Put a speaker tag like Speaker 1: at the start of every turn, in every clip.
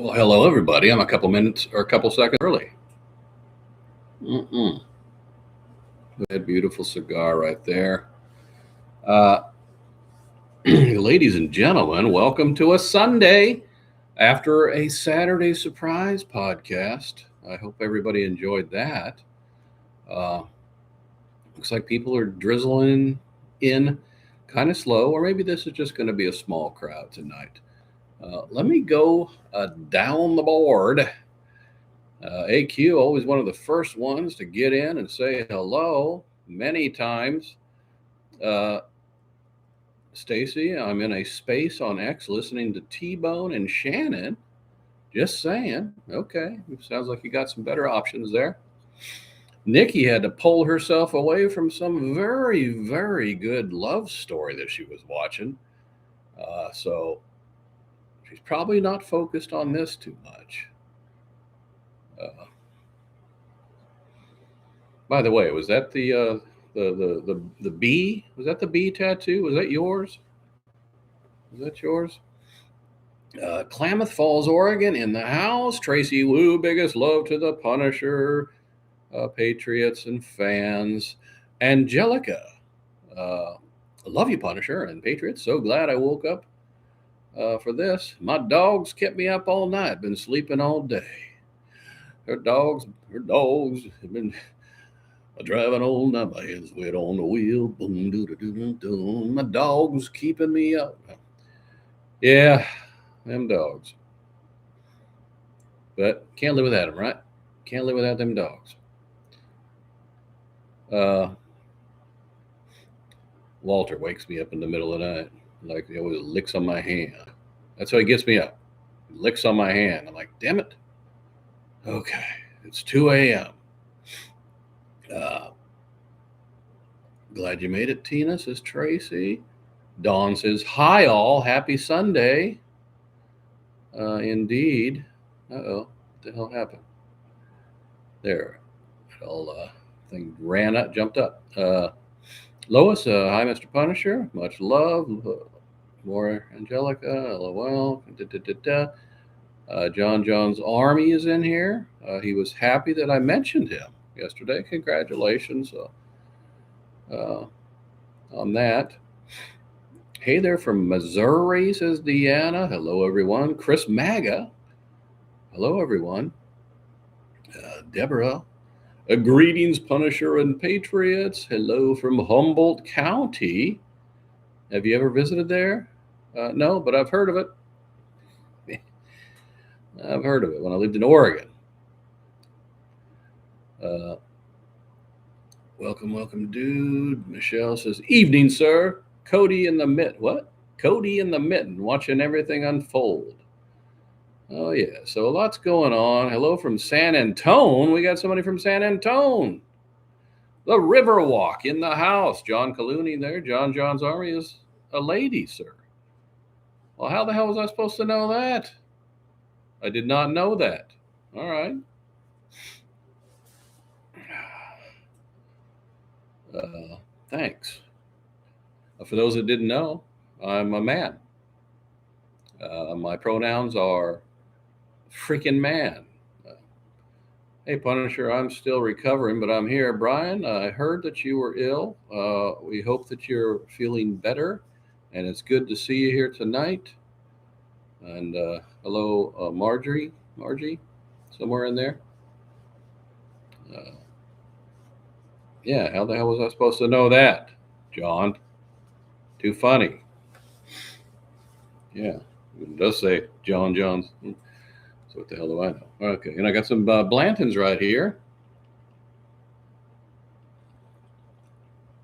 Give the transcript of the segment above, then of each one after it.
Speaker 1: Well, hello, everybody. I'm a couple minutes or a couple seconds early. Mm-mm. That beautiful cigar right there. Uh, Ladies and gentlemen, welcome to a Sunday after a Saturday surprise podcast. I hope everybody enjoyed that. Uh, Looks like people are drizzling in kind of slow, or maybe this is just going to be a small crowd tonight. Let me go down the board. AQ, always one of the first ones to get in and say hello many times. Uh, Stacy, I'm in a space on X listening to T-Bone and Shannon. Just saying. Okay. Sounds like you got some better options there. Nikki had to pull herself away from some very, very good love story that she was watching. So she's probably not focused on this too much. By the way, was that the bee? Was that the bee tattoo? Was that yours? Was that yours? Klamath Falls, Oregon, in the house. Tracy Wu, biggest love to the Punisher, Patriots and fans. Angelica, love you, Punisher and Patriots. So glad I woke up for this. My dogs kept me up all night. Been sleeping all day. Her dogs have been driving all night. My hands wet on the wheel. Boom, doo doo doo doo. My dogs keeping me up. Yeah, them dogs. But can't live without them, right? Can't live without them dogs. Walter wakes me up in the middle of the night. Like he always licks on my hand. That's how he gets me up. He licks on my hand. I'm like, damn it. Okay, it's 2 a.m. Glad you made it, Tina, says Tracy. Dawn says, hi, all. Happy Sunday. Indeed. Uh-oh. What the hell happened? There. That whole thing ran up, jumped up. Lois, hi, Mr. Punisher. Much love. More Angelica. LOL. John's Army is in here. He was happy that I mentioned him yesterday. Congratulations on that. Hey there from Missouri, says Deanna. Hello, everyone. Chris Maga. Hello, everyone. Deborah. Greetings, Punisher and Patriots. Hello from Humboldt County. Have you ever visited there? No, but I've heard of it. I've heard of it when I lived in Oregon. Welcome, dude. Michelle says, evening, sir. Cody in the mitten. What? Cody in the mitten, watching everything unfold. Oh, yeah. So a lot's going on. Hello from San Antone. We got somebody from San Antone. The Riverwalk in the house. John Clooney there. John's Army is a lady, sir. Well, how the hell was I supposed to know that? I did not know that. All right. Thanks. For those that didn't know, I'm a man. My pronouns are freaking man. Hey, Punisher, I'm still recovering, but I'm here. Brian, I heard that you were ill. We hope that you're feeling better, and it's good to see you here tonight. And hello, Margie, somewhere in there. Yeah, how the hell was I supposed to know that, John? Too funny. Yeah, it does say John's. So what the hell do I know? Okay, and I got some Blantons right here.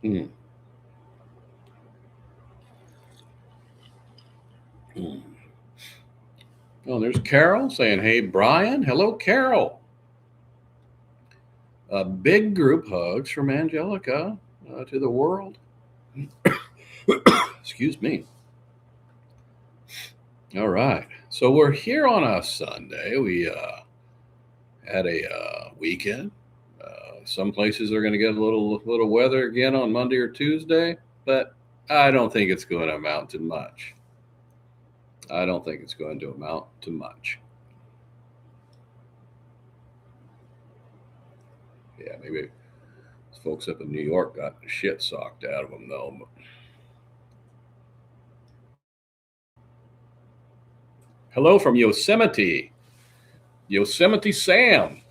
Speaker 1: Hmm. Oh, there's Carol saying, hey, Brian. Hello, Carol. Big group hugs from Angelica to the world. Excuse me. All right. So we're here on a Sunday. We had a weekend. Some places are going to get a little weather again on Monday or Tuesday, but I don't think it's going to amount to much. I don't think it's going to amount to much. Yeah, maybe folks up in New York got the shit socked out of them, though. Hello from Yosemite. Yosemite Sam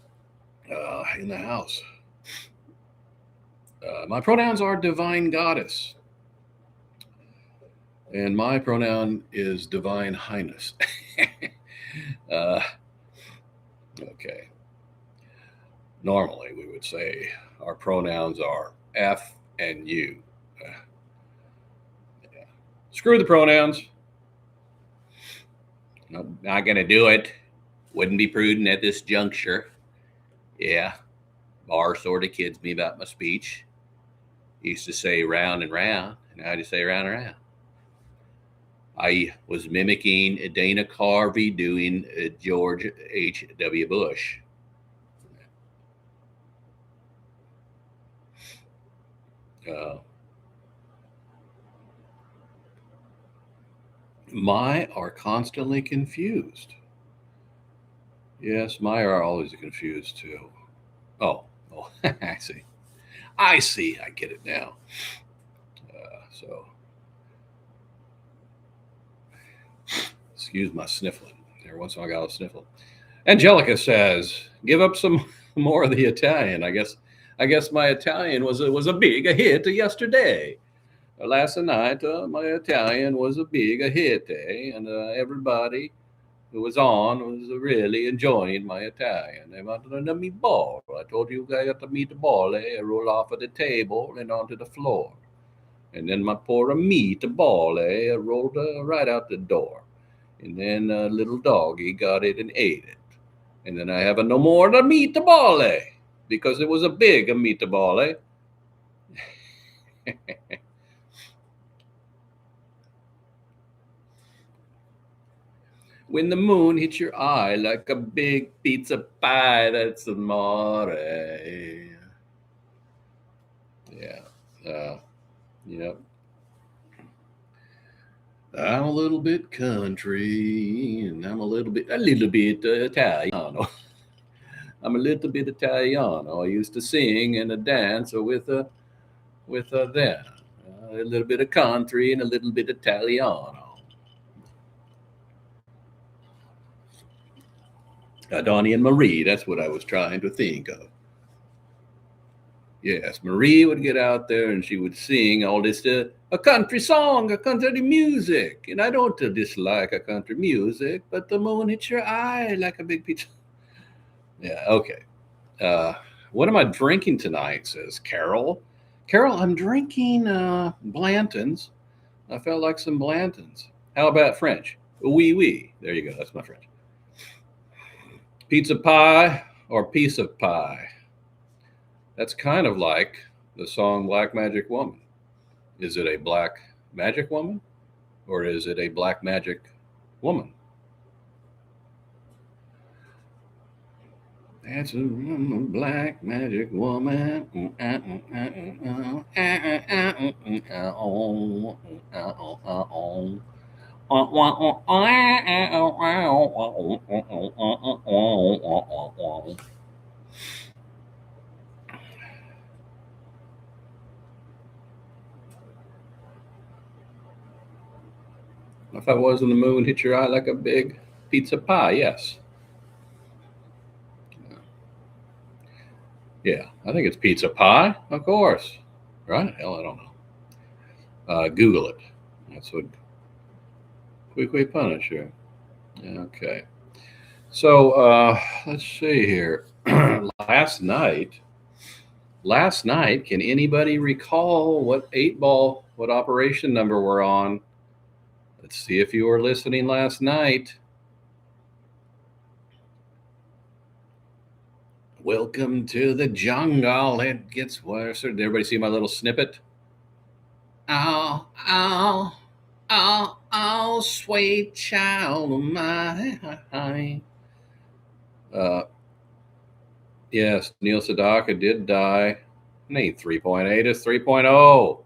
Speaker 1: in the house. My pronouns are divine goddess, and my pronoun is divine highness. uh, okay. Normally, we would say our pronouns are F and U. Uh, yeah. Screw the pronouns. I'm not going to do it. Wouldn't be prudent at this juncture. Yeah. Bar sort of kids me about my speech. Used to say round and round, and now I just say round and round. I was mimicking Dana Carvey doing George H.W. Bush. Uh, my are constantly confused. Yes, my are always confused too. Oh, I see. I see. I get it now. So, excuse my sniffling. Every once in a while, I got a sniffle. Angelica says, "Give up some more of the Italian." I guess my Italian was a big a hit yesterday. Last night, my Italian was a big a hit, and everybody who was on was really enjoying my Italian. They wanted a meatball. I told you I got the meatball. I roll off of the table and onto the floor. And then my poor meatball rolled right out the door. And then a little doggy got it and ate it. And then I have a no more the meatball because it was a big a meatball. When the moon hits your eye like a big pizza pie, that's amore. Yeah. Yep. I'm a little bit country, and I'm a little bit Italiano. I'm a little bit Italiano. I used to sing and a dance with them. A little bit of country and a little bit Italiano. Donnie and Marie, that's what I was trying to think of. Yes, Marie would get out there and she would sing all this a country song, a country music. And I don't dislike a country music, but the moon hits your eye like a big pizza. Yeah, okay. Uh, what am I drinking tonight? Says Carol. Carol, I'm drinking Blanton's. I felt like some Blanton's. How about French? Oui, oui. There you go. That's my French. Pizza pie or piece of pie? That's kind of like the song Black Magic Woman. Is it a black magic woman or is it a black magic woman? That's a black magic woman. If I was in the moon, hit your eye like a big pizza pie. Yes. Yeah, I think it's pizza pie, of course. Right? Hell, I don't know. Google it. That's what Quick Punisher. Okay. So let's see here. Last night, can anybody recall what what operation number we're on? Let's see if you were listening last night. Welcome to the jungle. It gets worse. Did everybody see my little snippet? Oh, oh, oh, sweet child of mine. Yes, Neil Sedaka did die. It ain't 3.8, it's 3.0.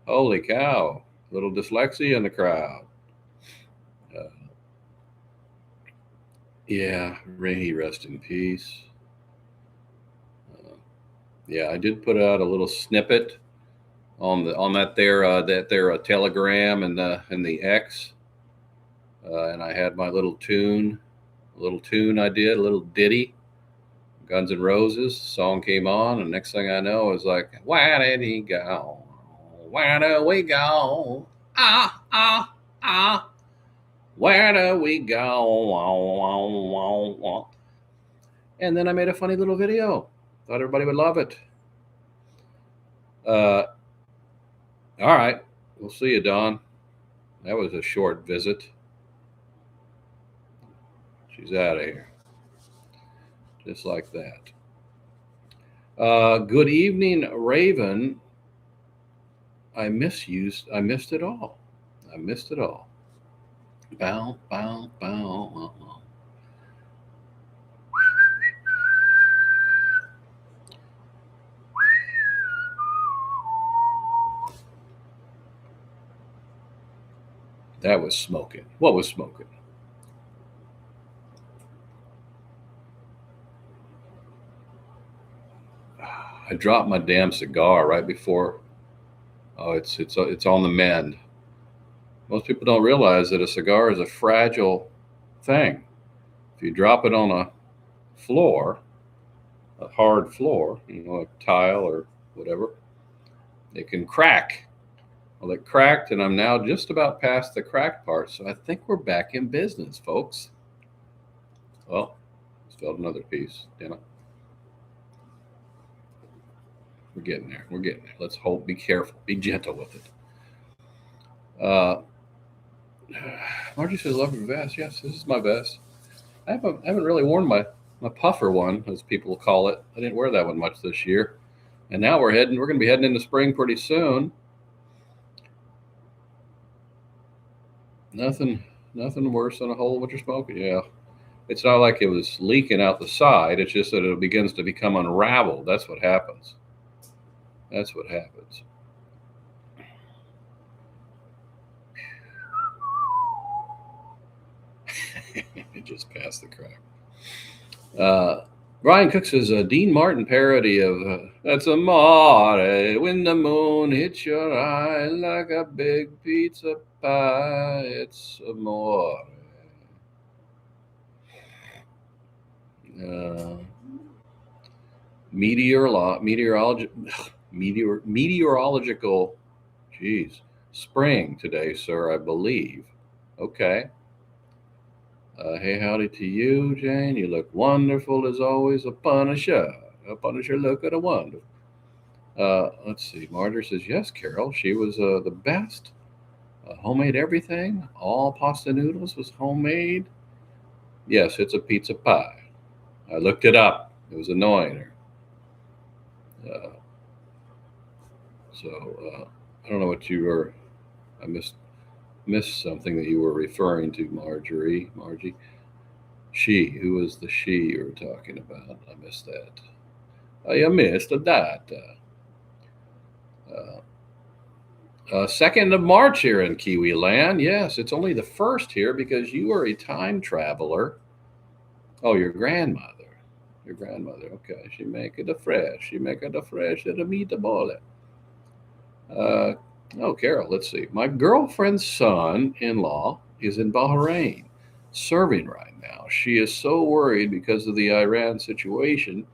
Speaker 1: Holy cow. Little dyslexia in the crowd. Uh, yeah, may he rest in peace. Yeah, I did put out a little snippet on that there Telegram and the X, and I had my little tune I did, a little ditty, Guns N' Roses song came on, and next thing I know, it was like, where did he go? Where do we go? Ah ah ah. Where do we go? And then I made a funny little video. Thought everybody would love it. Uh, all right. We'll see you, Dawn. That was a short visit. She's out of here. Just like that. Good evening, Raven. I missed it all. I missed it all. Bow, bow, bow. That was smoking. What was smoking? I dropped my damn cigar right before. Oh, it's on the mend. Most people don't realize that a cigar is a fragile thing. If you drop it on a floor, a hard floor, a tile or whatever, it can crack. Well, it cracked, and I'm now just about past the cracked part. So I think we're back in business, folks. Well, spilled another piece. Damn it. We're getting there. We're getting there. Let's hope. Be careful. Be gentle with it. Margie says, "Love your vest." Yes, this is my vest. I haven't really worn my puffer one, as people call it. I didn't wear that one much this year, and now we're going to be heading into spring pretty soon. Nothing worse than a hole in what you're smoking. Yeah, it's not like it was leaking out the side. It's just that it begins to become unraveled. That's what happens. That's what happens. It just passed the crack. Brian Cook says a Dean Martin parody of "That's Amore when the moon hits your eye like a big pizza pie. It's amore." Meteorological, geez, spring today, sir, I believe. Okay. Hey, howdy to you, Jane. You look wonderful as always. A Punisher. Look at a wonder. Let's see. Marjorie says, yes, Carol. She was the best. Homemade everything. All pasta noodles was homemade. Yes, it's a pizza pie. I looked it up. It was annoying her. I don't know what you were. I missed something that you were referring to, Margie. She. Who was the she you were talking about? I missed that. I missed that. 2nd of March here in Kiwi land. Yes, it's only the 1st here because you are a time traveler. Oh, your grandmother. Okay, she make it a fresh. She make it a fresh at a meatball. Oh, Carol, let's see. My girlfriend's son-in-law is in Bahrain, serving right now. She is so worried because of the Iran situation.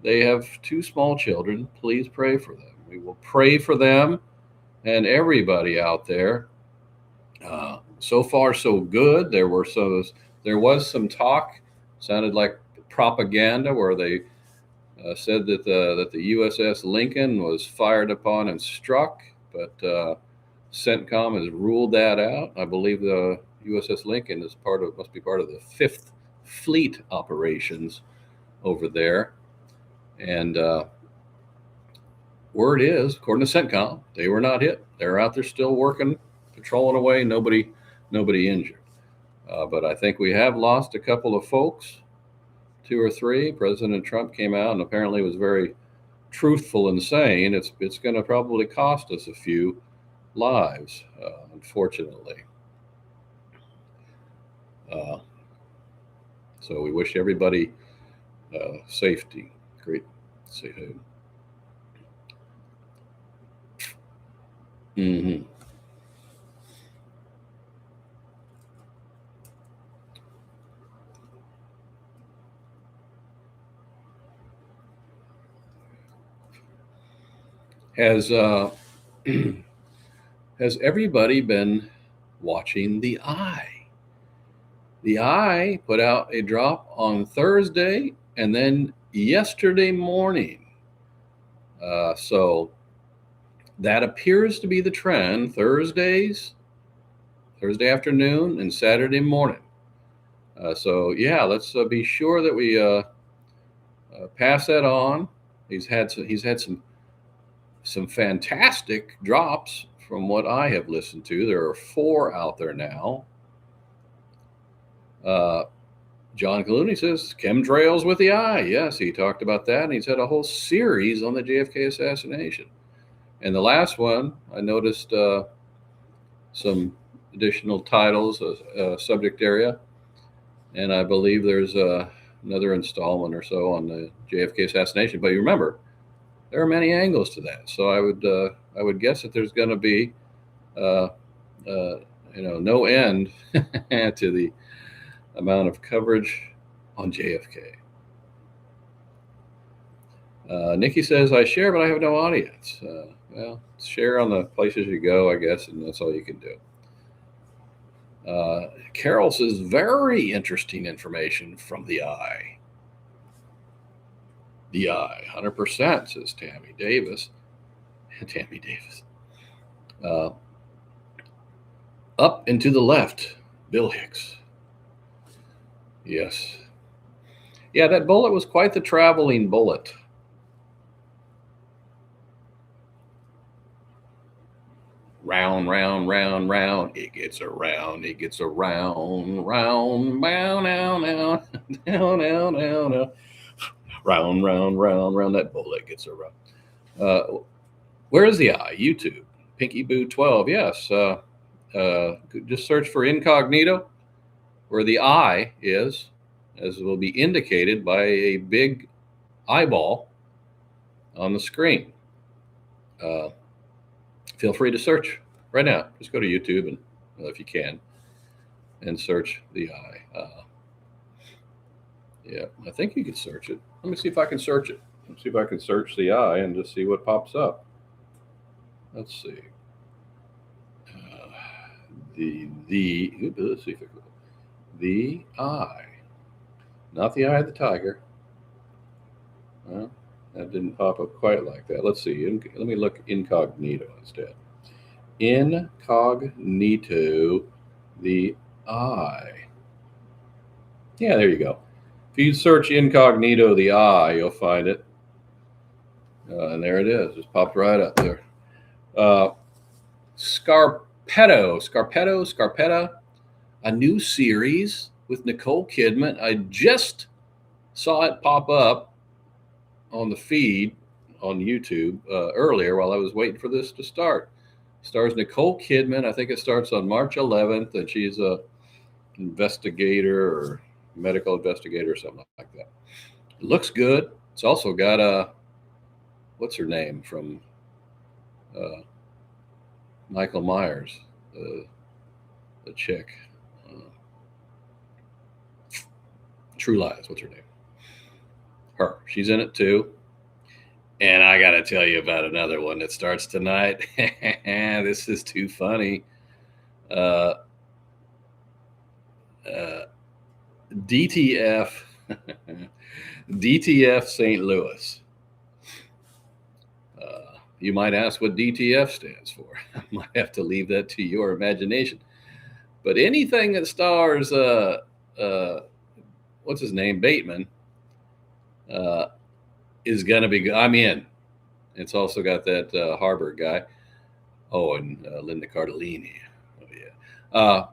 Speaker 1: They have 2 small children. Please pray for them. We will pray for them and everybody out there. So far, so good. There was some talk, sounded like propaganda, where they said that the USS Lincoln was fired upon and struck, but CENTCOM has ruled that out. I believe the USS Lincoln must be part of the 5th Fleet operations over there, and word is, according to CENTCOM, they were not hit. They're out there still working, patrolling away. Nobody injured. But I think we have lost a couple of folks, 2 or 3. President Trump came out and apparently was very truthful in saying it's going to probably cost us a few lives, unfortunately. So we wish everybody safety. Great. Mm-hmm. Has has everybody been watching The Eye? The Eye put out a drop on Thursday and then yesterday morning. So that appears to be the trend. Thursday afternoon, and Saturday morning. So yeah, let's be sure that we pass that on. He's had some fantastic drops from what I have listened to. There are 4 out there now. Uh, John Clooney says chemtrails with the eye. Yes, he talked about that, and he's had a whole series on the JFK assassination. And the last one, I noticed some additional titles, subject area, and I believe there's another installment or so on the JFK assassination. But you remember, there are many angles to that, so I would guess that there's going to be uh, no end to the amount of coverage on JFK. Nikki says, I share, but I have no audience. Well, share on the places you go, I guess, and that's all you can do. Carol says, very interesting information from The Eye. The Eye, 100%, says Tammy Davis. Tammy Davis. Up and to the left, Bill Hicks. Yes. Yeah, that bullet was quite the traveling bullet. Round, round, round, round. It gets around. It gets around, round, down, down, down, down, down, down, down. Round, round, round, round. That bullet gets around. Where is The Eye? YouTube. Pinky Boo 12. Yes. Just search for incognito, where The Eye is, as will be indicated by a big eyeball on the screen. Feel free to search right now. Just go to YouTube, and if you can, and search The Eye. Yeah, I think you can search it. Let me see if I can search it. Let's see if I can search The Eye and just see what pops up. Let's see. Let's see if it goes. The Eye, not The Eye of the Tiger. Well, that didn't pop up quite like that. Let's see. Let me look incognito instead. Incognito, The Eye. Yeah, there you go. If you search incognito, The Eye, you'll find it. And there it is. Just popped right up there. Scarpetta, a new series with Nicole Kidman. I just saw it pop up on the feed on YouTube earlier while I was waiting for this to start. Stars Nicole Kidman. I think it starts on March 11th, and she's a investigator or medical investigator or something like that. It looks good. It's also got what's her name from Michael Myers, the chick. True Lies. What's her name? Her. She's in it too. And I got to tell you about another one that starts tonight. This is too funny. DTF. DTF St. Louis. You might ask what DTF stands for. I might have to leave that to your imagination. But anything that stars, what's his name, Bateman, is going to be good. I'm in. It's also got that Harvard guy. Oh, and Linda Cardellini. Oh, yeah.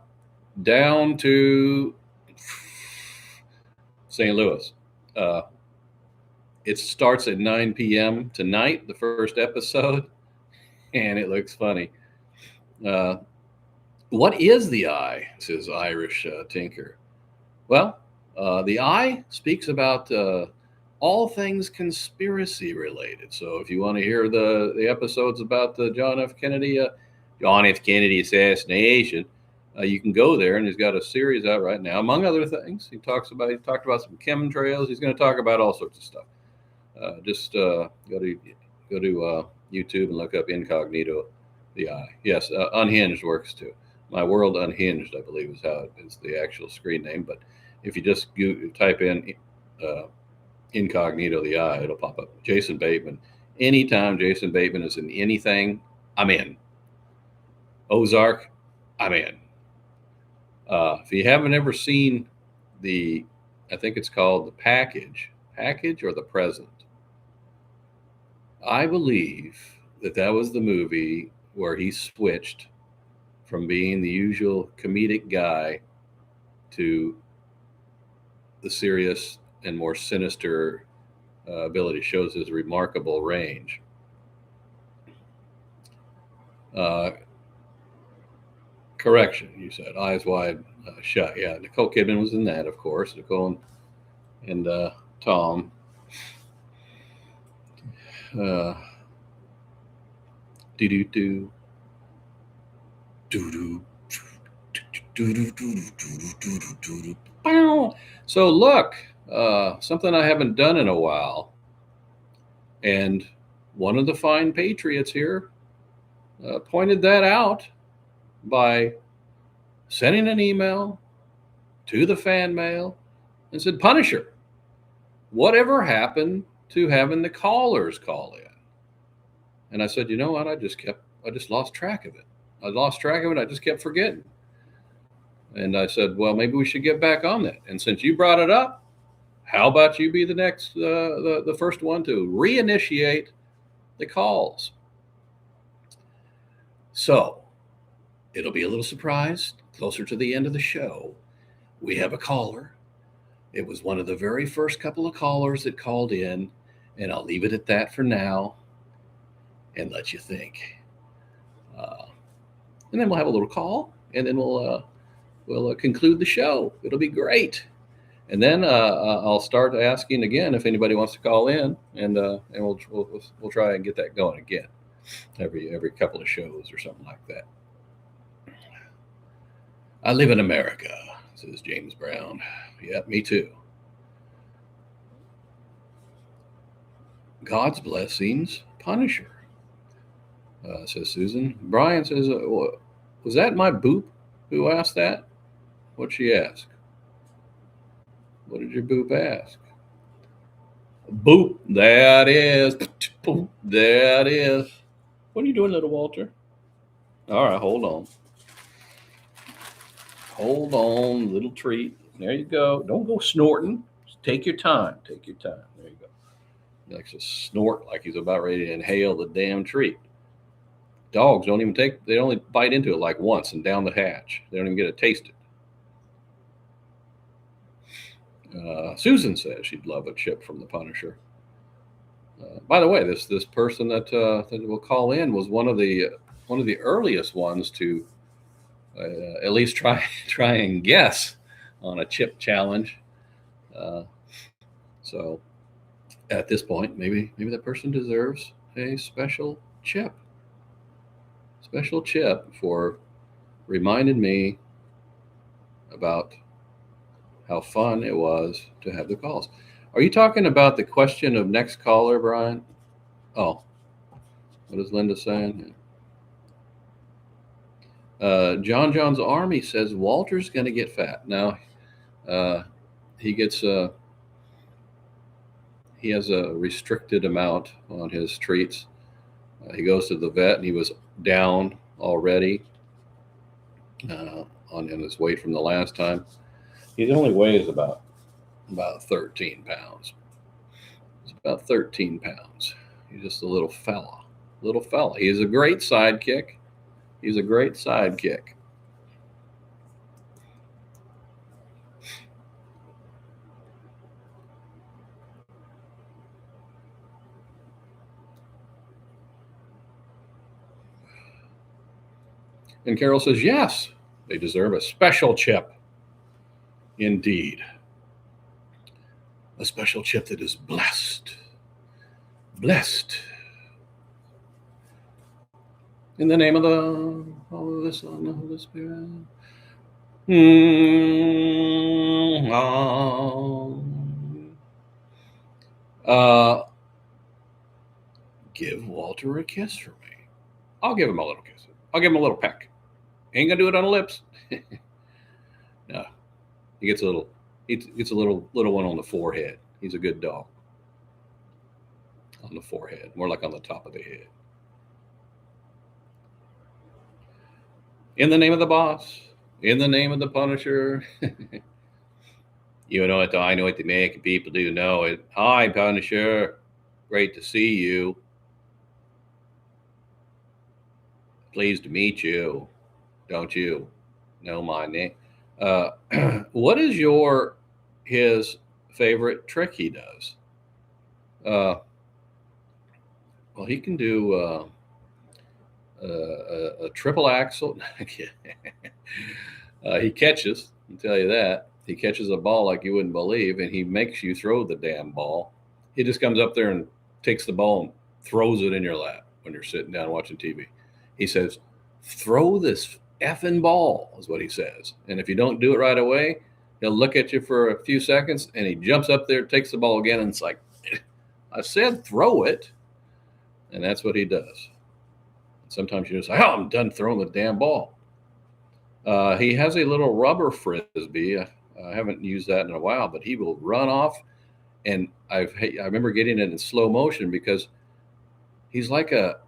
Speaker 1: Down to St. Louis. It starts at 9 p.m. tonight, the first episode, and it looks funny. What is The Eye? Says Irish Tinker. Well, The Eye speaks about all things conspiracy related. So if you want to hear the episodes about the John F. Kennedy John F. Kennedy assassination. You can go there, and he's got a series out right now, among other things. He talked about some chemtrails. He's going to talk about all sorts of stuff. Just go to YouTube and look up Incognito the Eye. Yes, Unhinged works too. My World Unhinged, I believe, is how it's the actual screen name. But if you just type in Incognito the Eye, it'll pop up. Jason Bateman. Anytime Jason Bateman is in anything, I'm in. Ozark, I'm in. If you haven't ever seen I think it's called The Package or The Present. I believe that was the movie where he switched from being the usual comedic guy to the serious and more sinister ability. Shows his remarkable range. Correction, you said. Eyes Wide Shut. Yeah, Nicole Kidman was in that, of course. Nicole and Tom. So look, something I haven't done in a while, and one of the fine patriots here pointed that out by sending an email to the fan mail and said, Punisher, whatever happened to having the callers call in? And I said, you know what? I just lost track of it. I just kept forgetting. And I said, well, maybe we should get back on that. And since you brought it up, how about you be the next, the first one to reinitiate the calls? So it'll be a little surprise closer to the end of the show. We have a caller. It was one of the very first couple of callers that called in, and I'll leave it at that for now and let you think. And then we'll have a little call, and then we'll conclude the show. It'll be great. And then I'll start asking again if anybody wants to call in, and we'll try and get that going again every couple of shows or something like that. I live in America, says James Brown. Yeah, me too. God's blessings, Punisher, says Susan. Brian says, was that my boop who asked that? What'd she ask? What did your boop ask? Boop, that is. Boop, that is. What are you doing, little Walter? All right, hold on. Hold on, little treat. There you go. Don't go snorting. Just take your time. Take your time. There you go. He likes to snort like he's about ready to inhale the damn treat. Dogs don't even they only bite into it like once and down the hatch. They don't even get to taste it. Susan says she'd love a chip from the Punisher. By the way, this person that will call in was one of the earliest ones to at least try and guess on a chip challenge. So at this point, maybe that person deserves a special chip. Special chip for reminding me about how fun it was to have the calls. Are you talking about the question of next caller, Brian? Oh, what is Linda saying? John's Army says Walter's going to get fat. Now, he has a restricted amount on his treats. He goes to the vet, and he was down already on his weight from the last time. He only weighs about 13 pounds. He's about 13 pounds. He's just a little fella. He's a great sidekick. And Carol says, yes, they deserve a special chip. Indeed. A special chip that is blessed. In the name of the Father, the Son, and the Holy Spirit. Give Walter a kiss for me. I'll give him a little kiss. I'll give him a little peck. Ain't gonna do it on the lips. No, he gets a little. He gets a little one on the forehead. He's a good dog. On the forehead, more like on the top of the head. In the name of the boss. In the name of the Punisher. You know what? I know what the American people do know it. Hi, Punisher. Great to see you. Pleased to meet you. Don't you know my name? What is his favorite trick he does? Well, he can do a triple axel. He catches, I'll tell you that. He catches a ball like you wouldn't believe, and he makes you throw the damn ball. He just comes up there and takes the ball and throws it in your lap when you're sitting down watching TV. He says, throw this effing ball, is what he says. And if you don't do it right away, he'll look at you for a few seconds, and he jumps up there, takes the ball again, and it's like, I said throw it. And that's what he does. Sometimes you just say, oh, I'm done throwing the damn ball. He has a little rubber frisbee. I haven't used that in a while, but he will run off. And I remember getting it in slow motion because he's like a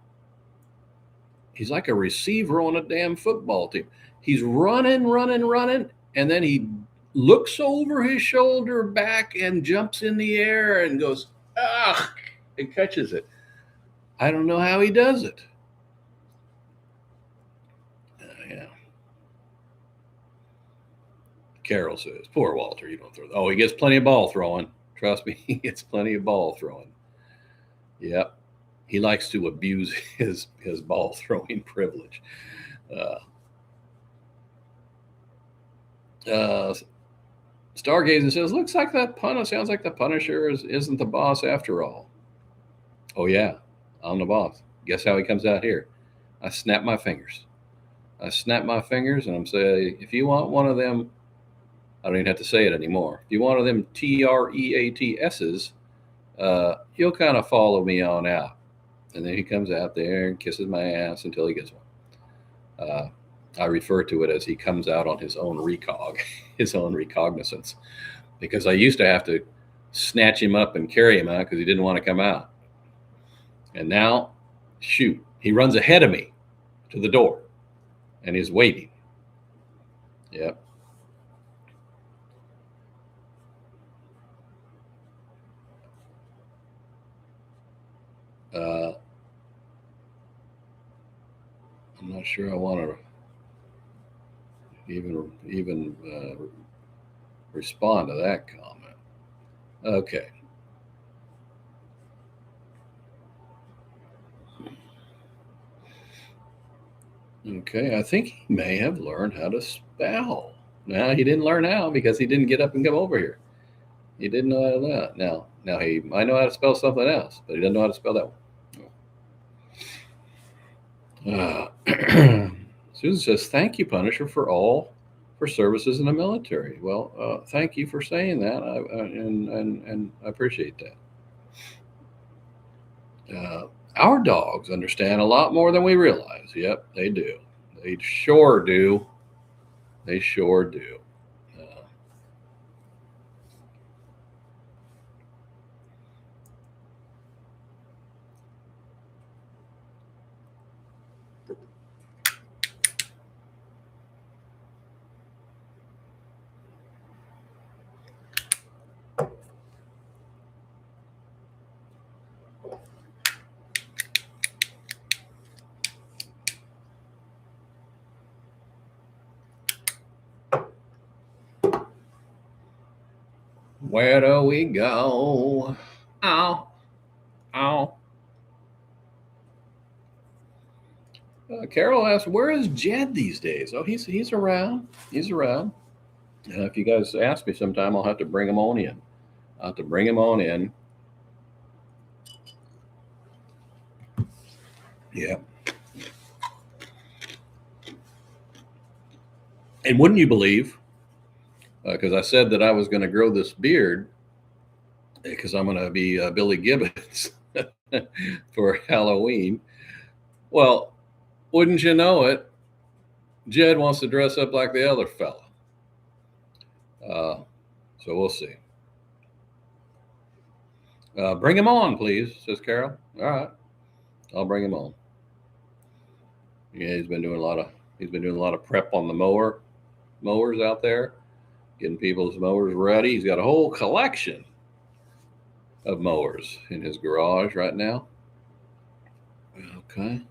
Speaker 1: receiver on a damn football team. He's running, and then he looks over his shoulder back and jumps in the air and goes, and catches it. I don't know how he does it. Yeah. Carol says, poor Walter, you don't throw that. Oh, he gets plenty of ball throwing. Trust me, he gets plenty of ball throwing. Yep. He likes to abuse his ball throwing privilege. Stargazing says, looks like that sounds like the Punisher isn't the boss after all. Oh, yeah, I'm the boss. Guess how he comes out here? I snap my fingers. And I'm saying, if you want one of them, I don't even have to say it anymore. If you want one of them TREATSs, you'll kind of follow me on out. And then he comes out there and kisses my ass until he gets one. I refer to it as he comes out on his own his own recognizance, because I used to have to snatch him up and carry him out because he didn't want to come out. And now, shoot, he runs ahead of me to the door and he's waiting. Yep. I'm not sure I want to even respond to that comment. Okay. Okay, I think he may have learned how to spell. Now, he didn't learn how because he didn't get up and come over here. He didn't know how to do that. Now he might know how to spell something else, but he doesn't know how to spell that one. Susan says, thank you, Punisher, for services in the military. Well, thank you for saying that, and I appreciate that. Our dogs understand a lot more than we realize. Yep, they do. They sure do. They sure do. Where do we go? Ow. Ow. Carol asks, where is Jed these days? Oh, he's around. He's around. If you guys ask me sometime, I'll have to bring him on in. I'll have to bring him on in. Yeah. And wouldn't you believe, because I said that I was going to grow this beard because I'm going to be Billy Gibbons for Halloween. Well, wouldn't you know it, Jed wants to dress up like the other fella. So we'll see. Bring him on, please, says Carol. All right, I'll bring him on. Yeah, he's been doing a lot of prep on the mowers out there, getting people's mowers ready. He's got a whole collection of mowers in his garage right now. Okay.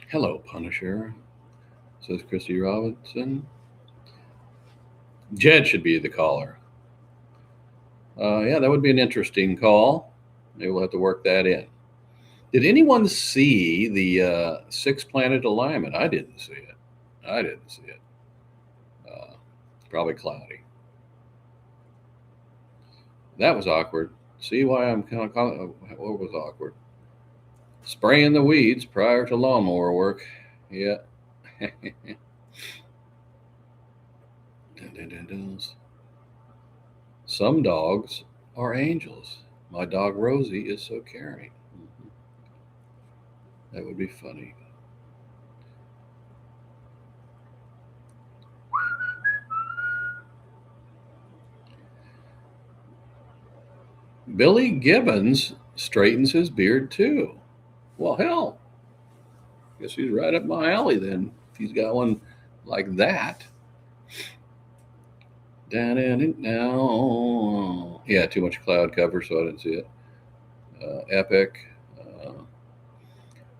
Speaker 1: Hello, Punisher, says Christy Robinson. Jed should be the caller. Yeah, that would be an interesting call. Maybe we'll have to work that in. Did anyone see the 6-planet alignment? I didn't see it. Probably cloudy. That was awkward. See why I'm kind of what was awkward? Spraying the weeds prior to lawnmower work. Yeah. Some dogs are angels. My dog Rosie is so caring. That would be funny. Billy Gibbons straightens his beard too. Well, hell, guess he's right up my alley then. If he's got one like that. Down in it now. Yeah, too much cloud cover, so I didn't see it. Epic.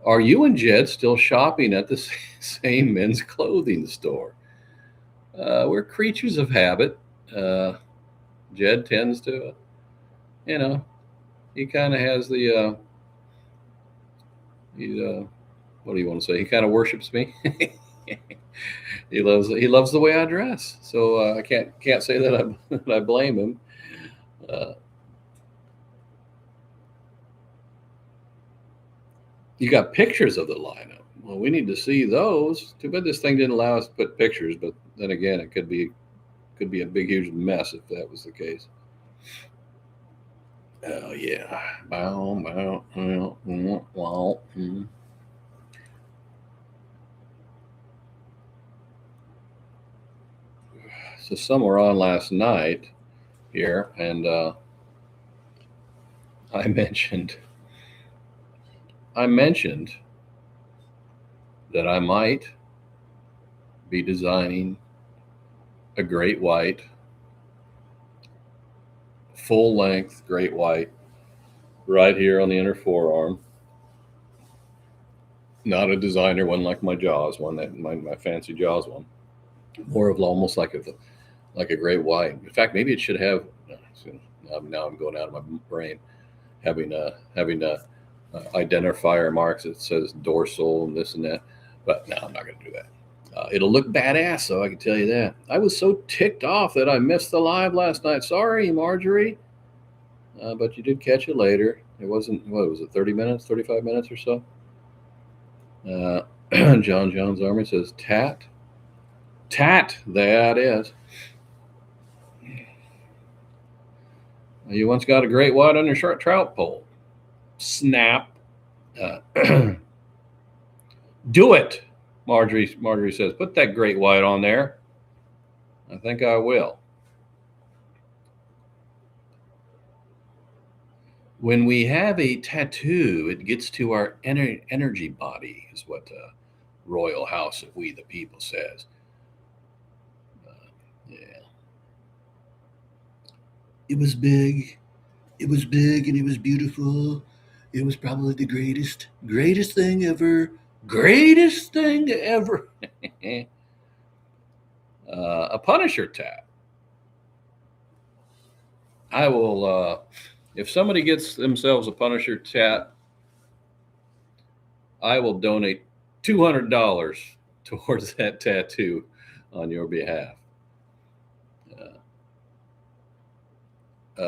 Speaker 1: Are you and Jed still shopping at the same men's clothing store? We're creatures of habit. Jed tends to, he kind of has the, what do you want to say? He kind of worships me. He loves the way I dress. So I can't say that I blame him. You got pictures of the lineup. Well, we need to see those. Too bad this thing didn't allow us to put pictures, but then again, it could be a big, huge mess if that was the case. Oh yeah. So some were on last night here, and I mentioned that I might be designing a great white, full-length great white right here on the inner forearm. Not a designer one like my Jaws one, that my fancy Jaws one. More of almost like a great white. In fact, maybe it should have. Now I'm going out of my brain. Having a identifier marks that says dorsal and this and that. But no, I'm not going to do that. It'll look badass, though, I can tell you that. I was so ticked off that I missed the live last night. Sorry, Marjorie. But you did catch it later. It wasn't, what was it, 30 minutes, 35 minutes or so? John Jones Army says, tat. That is. You once got a great white on your short trout pole. Snap. Do it, Marjorie says. Put that great white on there. I think I will. When we have a tattoo, it gets to our energy body, is what Royal House of We the People says. Yeah. It was big. It was big and it was beautiful. It was probably the greatest thing ever. Greatest thing ever. A Punisher tat. I will, if somebody gets themselves a Punisher tat, I will donate $200 towards that tattoo on your behalf.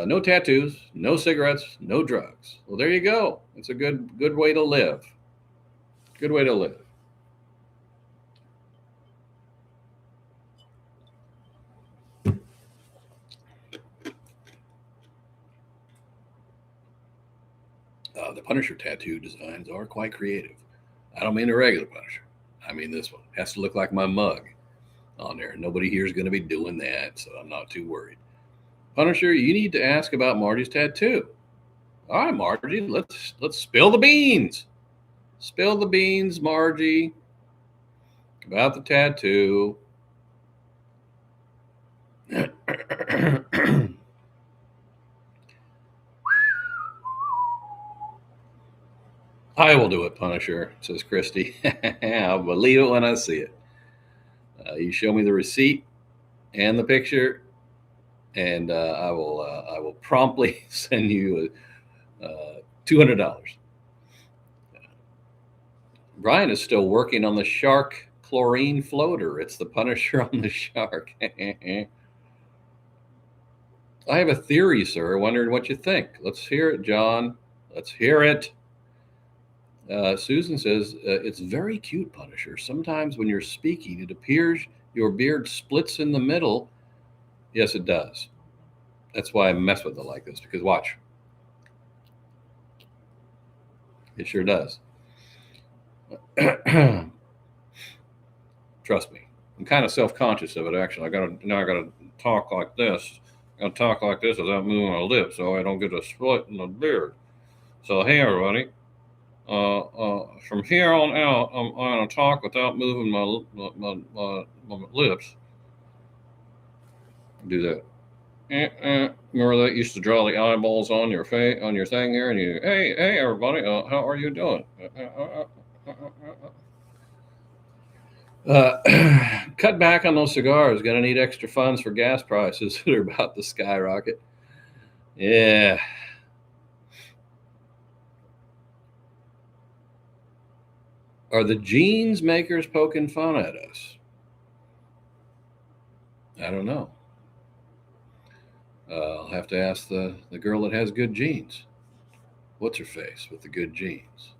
Speaker 1: No tattoos, no cigarettes, no drugs. Well, there you go. It's a good way to live. Good way to live. The Punisher tattoo designs are quite creative. I don't mean the regular Punisher. I mean this one. Has to look like my mug on there. Nobody here is going to be doing that, so I'm not too worried. Punisher, you need to ask about Margie's tattoo. All right, Margie, let's spill the beans. Spill the beans, Margie, about the tattoo. I will do it, Punisher, says Christy. I'll believe it when I see it. You show me the receipt and the picture, and I will promptly send you $200. Brian is still working on the shark chlorine floater. It's the Punisher on the shark. I have a theory, sir. Wondering what you think. Let's hear it, John. Let's hear it. Susan says, it's very cute, Punisher. Sometimes when you're speaking, it appears your beard splits in the middle. Yes, it does. That's why I mess with it like this, because watch. It sure does. Trust me. I'm kind of self-conscious of it, actually. I gotta talk like this. I gotta talk like this without moving my lips so I don't get a split in the beard. So hey, everybody. From here on out, I'm gonna talk without moving my lips. Do that. Remember that used to draw the eyeballs on your face, on your thing here, and you, hey everybody, how are you doing? Cut back on those cigars. Gonna need extra funds for gas prices that are about to skyrocket. Yeah. Are the jeans makers poking fun at us? I don't know. I'll have to ask the girl that has good jeans. What's her face with the good jeans?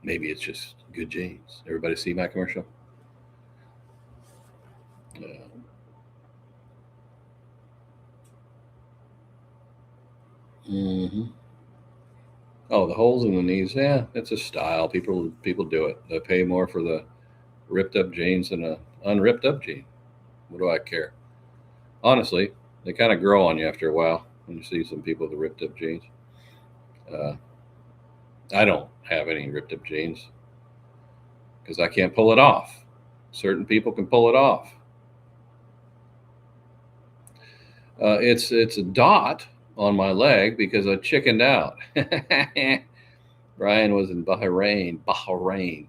Speaker 1: Maybe it's just good jeans. Everybody see my commercial? Mm-hmm. Oh, the holes in the knees. Yeah, it's a style. People do it. They pay more for the ripped up jeans than a unripped up jean. What do I care? Honestly, they kind of grow on you after a while when you see some people with the ripped up jeans. I don't have any ripped up jeans because I can't pull it off. Certain people can pull it off. It's a dot on my leg because I chickened out. Brian was in Bahrain,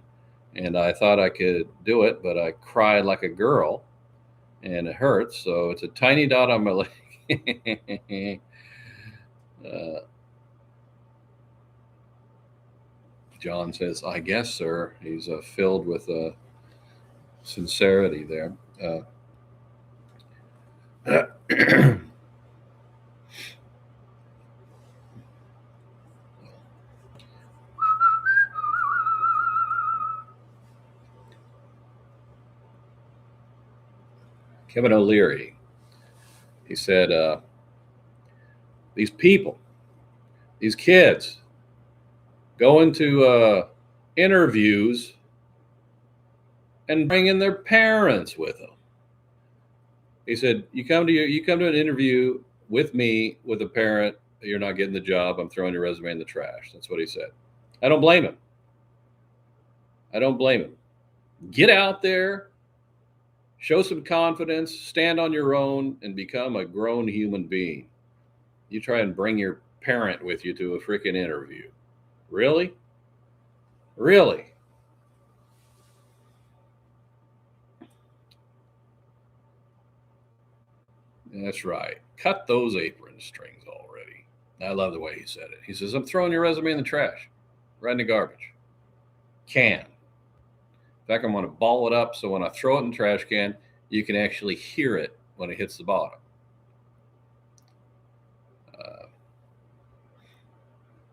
Speaker 1: and I thought I could do it, but I cried like a girl, and it hurts. So it's a tiny dot on my leg. John says, "I guess, sir." He's filled with sincerity there. Kevin O'Leary, he said, these people, these kids, go into interviews and bring in their parents with them. He said, you come to an interview with me with a parent, you're not getting the job. I'm throwing your resume in the trash. That's what he said. I don't blame him. Get out there, show some confidence, stand on your own, and become a grown human being. You try and bring your parent with you to a freaking interview. Really? Really? That's right. Cut those apron strings already. I love the way he said it. He says, I'm throwing your resume in the trash, right in the garbage can. In fact, I'm going to ball it up so when I throw it in the trash can, you can actually hear it when it hits the bottom.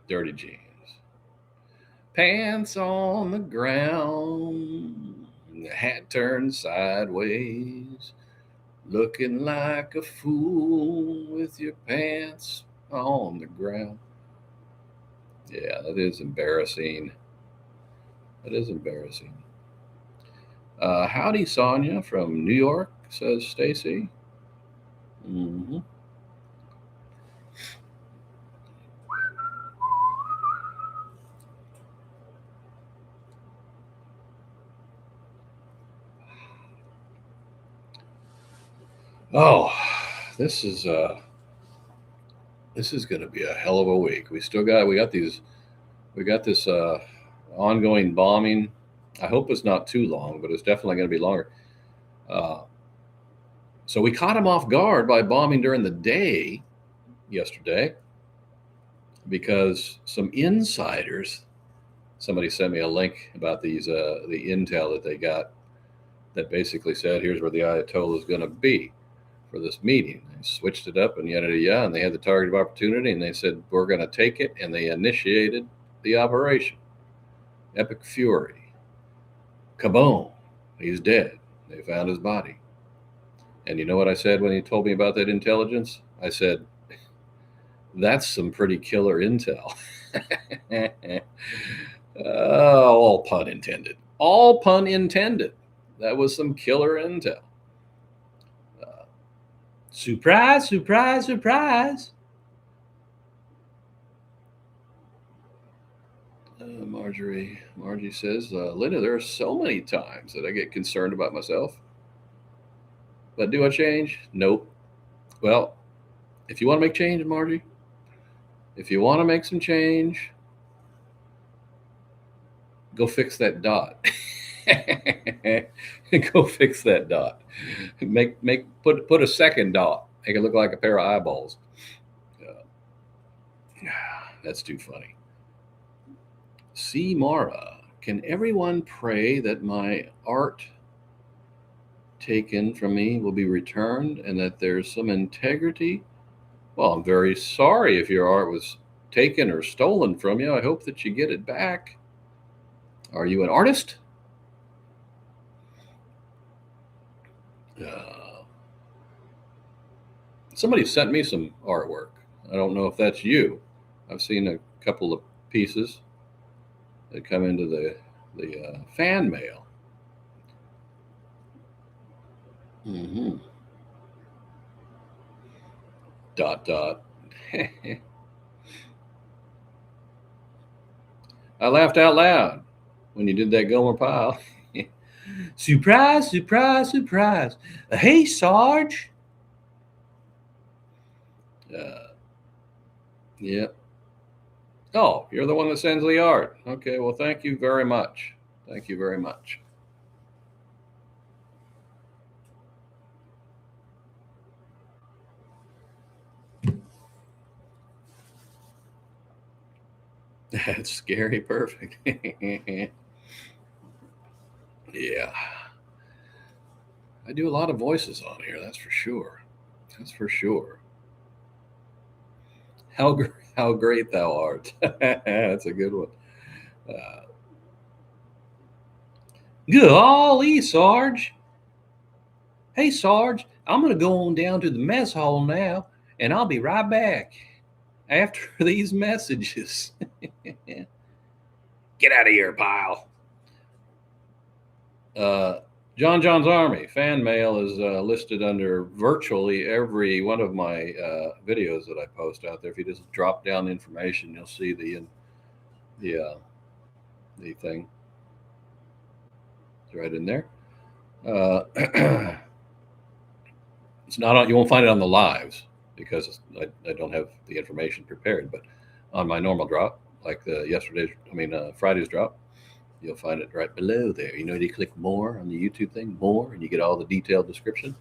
Speaker 1: Dirty jeans. Pants on the ground, the hat turned sideways, looking like a fool with your pants on the ground. Yeah, that is embarrassing. That is embarrassing. Howdy, Sonia from New York, says Stacy. Hmm. Oh, this is uh, this is going to be a hell of a week. We got this ongoing bombing. I hope it's not too long, but it's definitely going to be longer. Uh, so we caught him off guard by bombing during the day yesterday because some insiders. Somebody sent me a link about the intel that they got that basically said here's where the Ayatollah is going to be for this meeting. They switched it up and yada yada yada, and they had the target of opportunity, and they said we're going to take it, and they initiated the operation. Epic Fury. Kaboom! He's dead. They found his body. And you know what I said when he told me about that intelligence? I said, that's some pretty killer intel. All pun intended. All pun intended. That was some killer intel. Surprise, surprise, surprise. Margie says, Linda, there are so many times that I get concerned about myself. But do I change? Nope. Well, if you want to make change, Margie, if you want to make some change, go fix that dot. Go fix that dot. Put a second dot. Make it look like a pair of eyeballs. That's too funny. See Mara. Can everyone pray that my art taken from me will be returned and that there's some integrity? Well, I'm very sorry if your art was taken or stolen from you. I hope that you get it back. Are you an artist? Uh, Somebody sent me some artwork. I don't know if that's you. I've seen a couple of pieces that come into the fan mail. Mm-hmm. Dot dot. I laughed out loud when you did that Gomer Pyle. Surprise, surprise, surprise. Hey, Sarge. Uh, yeah. Oh, you're the one that sends the art. Okay, well, thank you very much. Thank you very much. That's scary perfect. Yeah. I do a lot of voices on here, that's for sure. That's for sure. How great thou art. That's a good one. Uh, Golly, Sarge. Hey, Sarge, I'm going to go on down to the mess hall now, and I'll be right back after these messages. Get out of here, pile. Uh, John's Army fan mail is listed under virtually every one of my videos that I post out there. If you just drop down the information, you'll see the the thing. It's right in there. It's not on. You won't find it on the lives because I don't have the information prepared. But on my normal drop, like Friday's drop, you'll find it right below there. You know, you click more on the YouTube thing, more, and you get all the detailed description.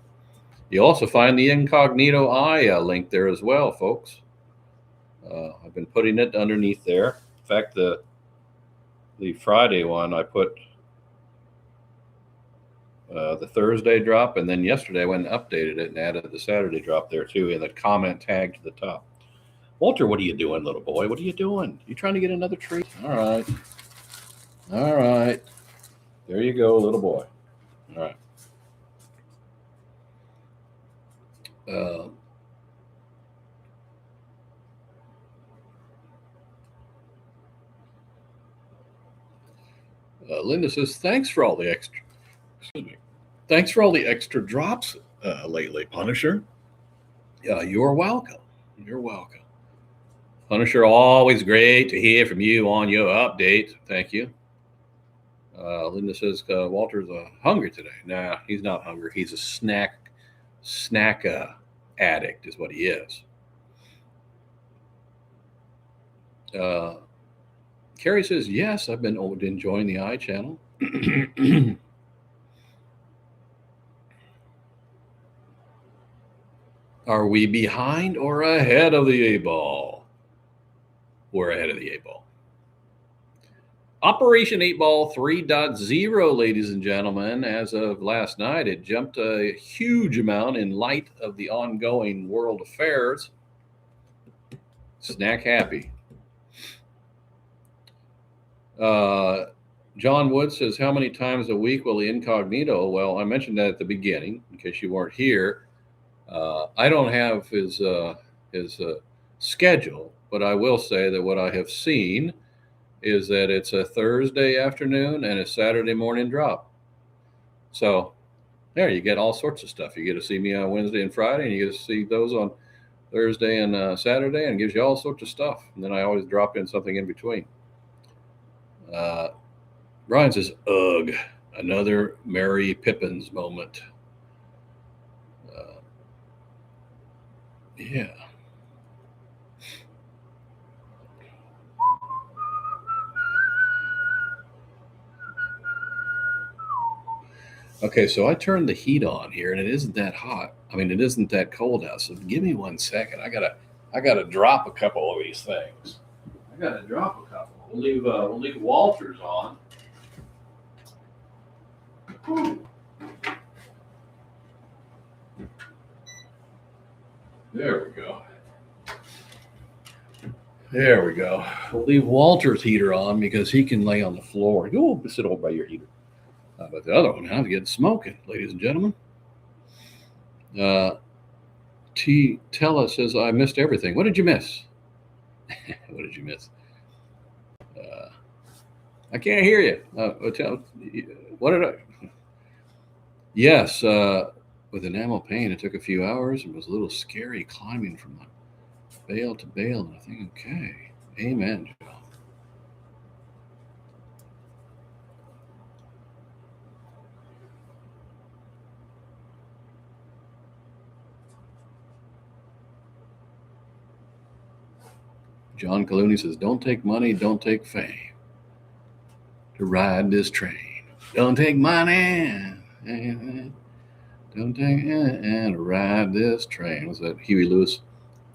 Speaker 1: You'll also find the Incognito Eye link there as well, folks. I've been putting it underneath there. In fact, the Friday one I put the Thursday drop, and then yesterday I went and updated it and added the Saturday drop there too, and the comment tag to the top. Walter, what are you doing, little boy? What are you doing? You trying to get another treat? All right. All right. There you go, little boy. All right. Uh, Linda says, thanks for all the extra. Excuse me. Thanks for all the extra drops lately, Punisher. You're welcome. You're welcome. Punisher, always great to hear from you on your update. Thank you. Linda says Walter's hungry today. Nah, he's not hungry. He's a snack addict, is what he is. Carrie says, yes, I've been enjoying the iChannel. Are we behind or ahead of the 8-ball? We're ahead of the 8-ball. Operation 8-ball 3.0, ladies and gentlemen. As of last night, it jumped a huge amount in light of the ongoing world affairs. Snack happy. John Wood says, how many times a week will the incognito? Well, I mentioned that at the beginning, in case you weren't here. I don't have his schedule, but I will say that what I have seen is that it's a Thursday afternoon and a Saturday morning drop. So there, you get all sorts of stuff. You get to see me on Wednesday and Friday, and you get to see those on Thursday and Saturday, and it gives you all sorts of stuff. And then I always drop in something in between. Brian says, ugh, another Mary Pippins moment. Yeah. Okay, so I turned the heat on here, and it isn't that hot. I mean, it isn't that cold out. So give me 1 second. I gotta drop a couple of these things. I gotta drop a couple. We'll leave Walters on. There we go. There we go. We'll leave Walter's heater on because he can lay on the floor. Go sit over by your heater. But the other one, I'm getting smoking, ladies and gentlemen. Tella says, I missed everything. What did you miss? What did you miss? I can't hear you. What did I? Yes, with enamel pain, it took a few hours. It was a little scary climbing from bale to bale. And I think, okay, amen, Joe. John Clooney says, don't take money, don't take fame to ride this train. Don't take money, don't take to ride this train. Was that Huey Lewis?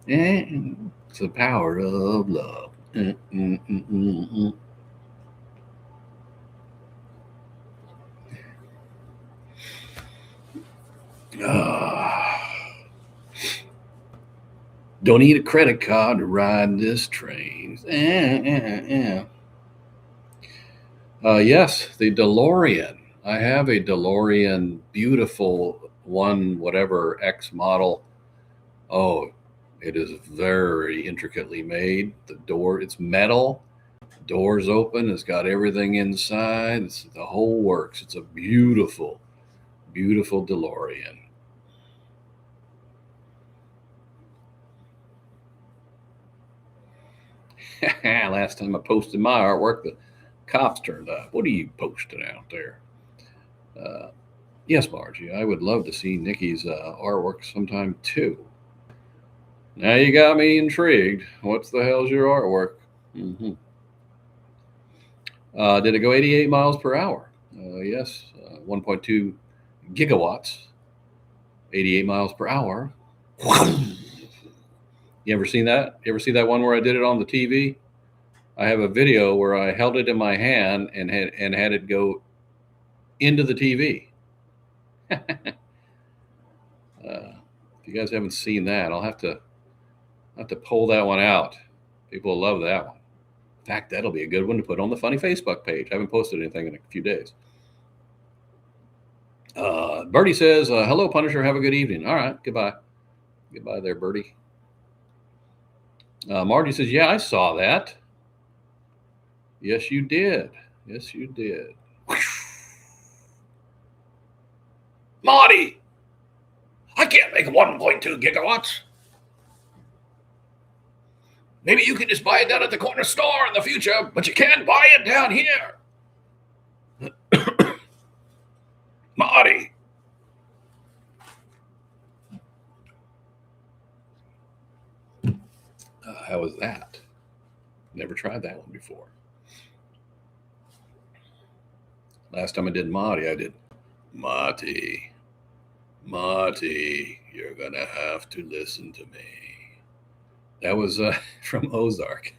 Speaker 1: It's the power of love. Don't need a credit card to ride this train. Yes, the DeLorean. I have a DeLorean, beautiful one, whatever X model. Oh, it is very intricately made. The door, it's metal. Doors open. It's got everything inside. The whole works. It's a beautiful, beautiful DeLorean. Last time I posted my artwork, the cops turned up. What are you posting out there? Yes, Margie, I would love to see Nikki's artwork sometime too. Now you got me intrigued. What's the hell's your artwork? Mm-hmm. Did it go 88 miles per hour? Yes, 1.2 gigawatts, 88 miles per hour. You ever seen that? You ever see that one where I did it on the TV? I have a video where I held it in my hand and had it go into the TV. If you guys haven't seen that, I'll have to pull that one out. People will love that one. In fact, that'll be a good one to put on the Funny Facebook page. I haven't posted anything in a few days. Bertie says, hello, Punisher. Have a good evening. All right. Goodbye. Goodbye there, Bertie. Margie says, yeah, I saw that. Yes, you did. Yes, you did. Marty, I can't make 1.2 gigawatts. Maybe you can just buy it down at the corner store in the future, but you can't buy it down here. Marty. How was that? Never tried that one before. Last time I did Marty, I did Marty. Marty, you're going to have to listen to me. That was from Ozark.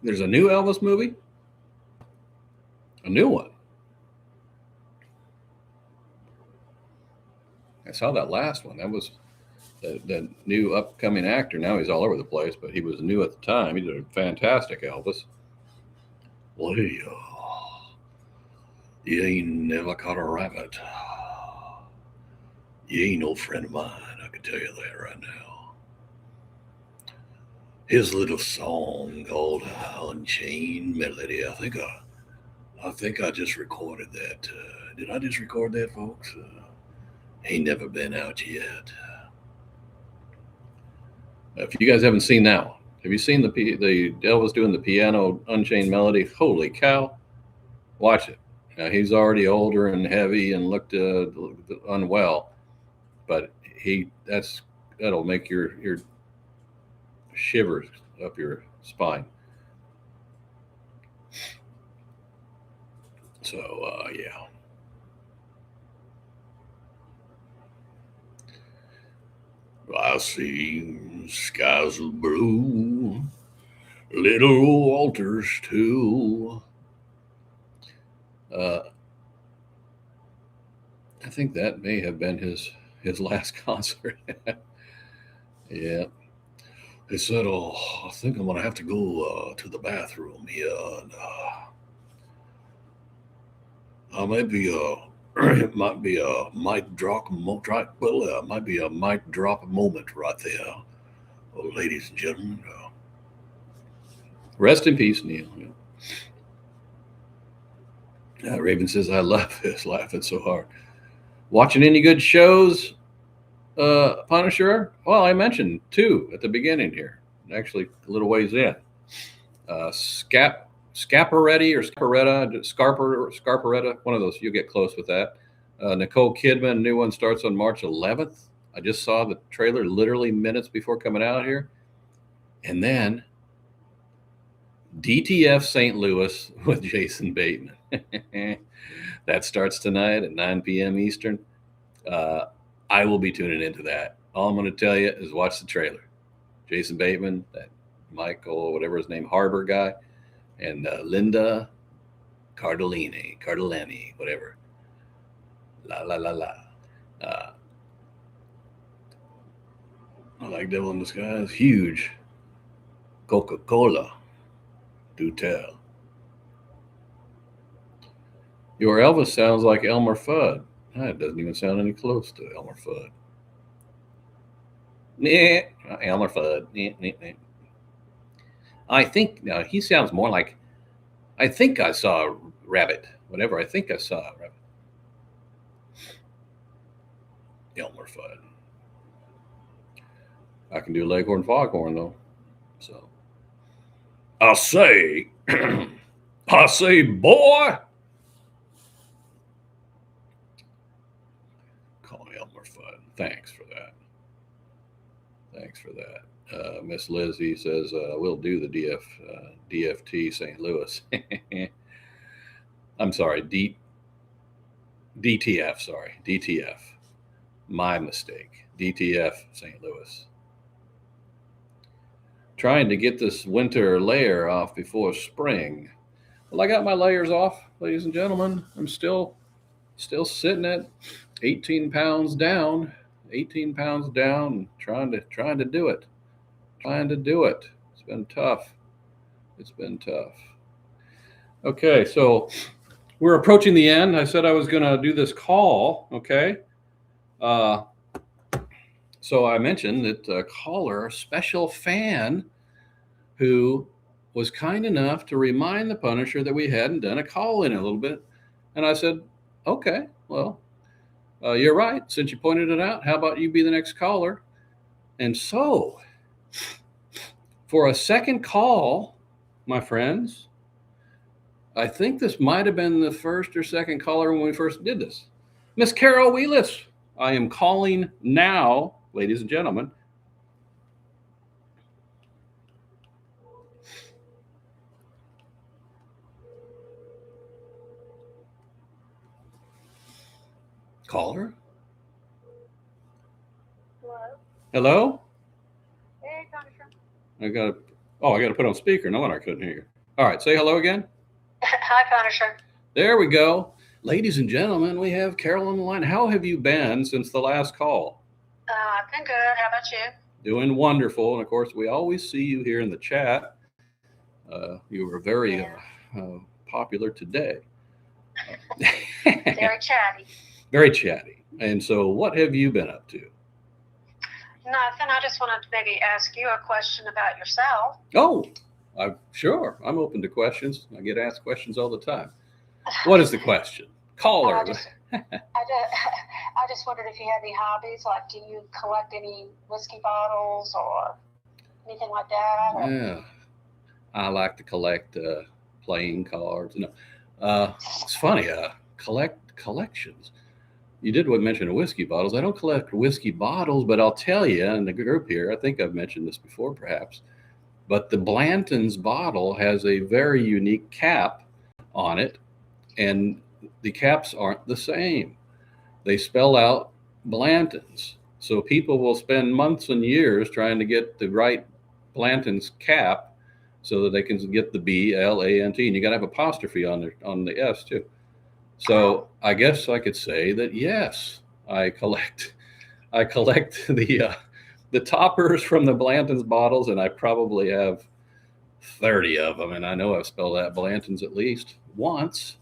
Speaker 1: There's a new Elvis movie? A new one? I saw that last one. That was the new upcoming actor. Now he's all over the place, but he was new at the time. He did a fantastic Elvis. Well, you ain't never caught a rabbit. You ain't no friend of mine, I can tell you that right now. His little song called Unchained Melody. I think I just recorded that. Did I just record that, folks? Ain't never been out yet. If you guys haven't seen that one, have you seen the Elvis doing the piano Unchained Melody? Holy cow! Watch it. Now he's already older and heavy and looked unwell, but that'll make your shivers up your spine. So yeah. I see skies of blue, little altars too. I think that may have been his last concert. Yeah. He said, "Oh, I think I'm gonna have to go to the bathroom here, and I may be it might be a mic drop might be a mic drop moment right there, ladies and gentlemen. Rest in peace, Neil." Yeah. Raven says, "I love this, laughing so hard. Watching any good shows, Punisher?" Well, I mentioned two at the beginning here, actually a little ways in. Scaparetti or Scarparetta, one of those. You'll get close with that. Nicole Kidman, new one starts on March 11th. I just saw the trailer literally minutes before coming out here. And then DTF St. Louis with Jason Bateman. That starts tonight at 9 p.m. Eastern. I will be tuning into that. All I'm going to tell you is watch the trailer. Jason Bateman, that Michael, whatever his name, Harbor guy, and Linda Cardellini, whatever. La la la la. I like Devil in Disguise. Huge. Coca-Cola. Do tell. Your Elvis sounds like Elmer Fudd. It doesn't even sound any close to Elmer Fudd. Elmer Fudd. I think now he sounds more like. I think I saw a rabbit. Whatever. I think I saw a rabbit. Elmer Fudd. I can do Leghorn Foghorn though. So I say, boy. Call me Elmer Fudd. Thanks for that. Miss Lizzie says we'll do the DFT St. Louis. I'm sorry, DTF. Sorry, DTF. My mistake. DTF St. Louis. Trying to get this winter layer off before spring. Well, I got my layers off, ladies and gentlemen. I'm still sitting at 18 pounds down, 18 pounds down, trying to do it. Trying to do it. It's been tough. It's been tough. Okay, so we're approaching the end. I said I was going to do this call. Okay. Uh, so I mentioned that a caller, a special fan, who was kind enough to remind the Punisher that we hadn't done a call in a little bit. And I said, okay, well, you're right. Since you pointed it out, how about you be the next caller? And so, for a second call, my friends, I think this might have been the first or second caller when we first did this. Miss Carol Wheelis, I am calling now, ladies and gentlemen. Caller?
Speaker 2: Hello?
Speaker 1: Hello?
Speaker 2: Hey, Punisher.
Speaker 1: I got to put on speaker. No wonder I couldn't hear you. All right, say hello again.
Speaker 2: Hi, Punisher.
Speaker 1: There we go. Ladies and gentlemen, we have Carol on the line. How have you been since the last call?
Speaker 2: I've been good. How about you?
Speaker 1: Doing wonderful. And of course, we always see you here in the chat. You were very popular today.
Speaker 2: Very chatty.
Speaker 1: Very chatty. And so, what have you been up to?
Speaker 2: Nothing. I just wanted to maybe ask you a question about yourself.
Speaker 1: Oh, sure. I'm open to questions. I get asked questions all the time. What is the question? Caller.
Speaker 2: I just wondered if you had any hobbies. Like, do you collect any whiskey bottles or anything like that? Or...
Speaker 1: Yeah. I like to collect playing cards. No, it's funny. Collections. You did mention whiskey bottles. I don't collect whiskey bottles, but I'll tell you in the group here, I think I've mentioned this before perhaps, but the Blanton's bottle has a very unique cap on it, and the caps aren't the same. They spell out Blanton's. So people will spend months and years trying to get the right Blanton's cap so that they can get the B-L-A-N-T, and you got to have apostrophe on the S too. So I guess I could say that yes, I collect the toppers from the Blanton's bottles, and I probably have 30 of them, and I know I've spelled out Blanton's at least once.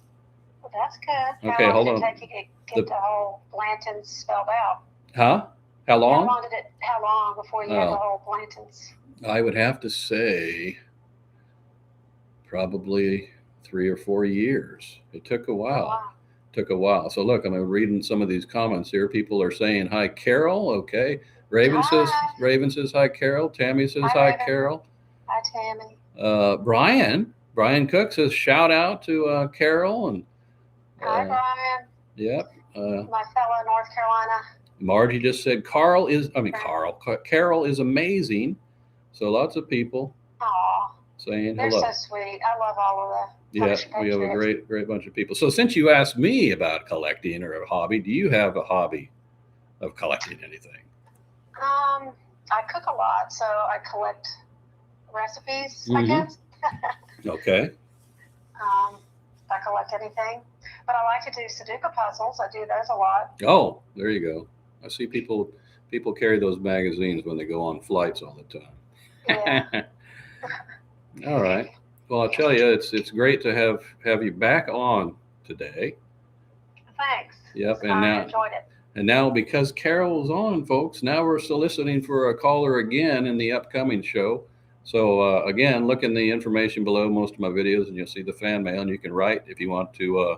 Speaker 2: Well, that's good.
Speaker 1: Okay, hold on.
Speaker 2: How long did it take you to get the whole Blanton's spelled out?
Speaker 1: Huh? How long?
Speaker 2: How long before you had the whole Blanton's?
Speaker 1: I would have to say probably 3 or 4 years. It took a while.
Speaker 2: Oh, wow.
Speaker 1: Took a while. So look, I'm reading some of these comments here. People are saying hi, Carol. Okay. Raven says hi, Carol. Tammy says hi, Carol.
Speaker 2: Hi, Tammy.
Speaker 1: Brian Cook says shout out to Carol and
Speaker 2: hi, Brian.
Speaker 1: Yep.
Speaker 2: My fellow North Carolina.
Speaker 1: Margie just said Carol is amazing. So lots of people saying
Speaker 2: hello. They're so sweet. I love all of that.
Speaker 1: Yeah, we have a great bunch of people. So since you asked me about collecting or a hobby, do you have a hobby of collecting anything?
Speaker 2: I cook a lot, so I collect recipes, I guess.
Speaker 1: Okay.
Speaker 2: I collect anything, but I like to do Sudoku puzzles. I do those a lot.
Speaker 1: Oh, there you go. I see people carry those magazines when they go on flights all the time.
Speaker 2: Yeah.
Speaker 1: All right. Well, I'll tell you, it's great to have you back on today.
Speaker 2: Thanks.
Speaker 1: Yep.
Speaker 2: I enjoyed it.
Speaker 1: And now, because Carol's on, folks, now we're soliciting for a caller again in the upcoming show. So again, look in the information below most of my videos, and you'll see the fan mail, and you can write if you want to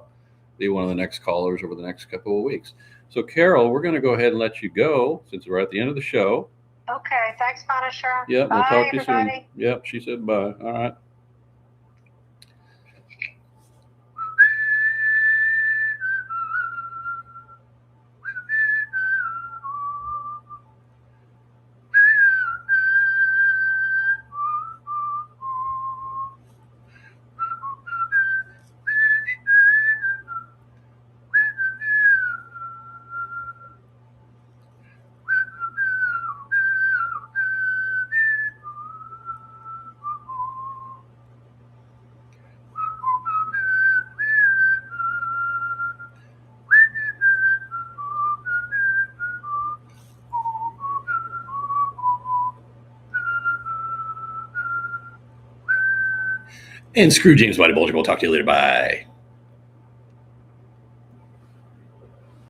Speaker 1: be one of the next callers over the next couple of weeks. So, Carol, we're going to go ahead and let you go since we're at the end of the show.
Speaker 2: Okay. Thanks, Punisher.
Speaker 1: Yep. We'll talk to you
Speaker 2: everybody.
Speaker 1: soon. Yep. She said bye. All right. And screw James Whitey Bulger. We'll talk to you later. Bye.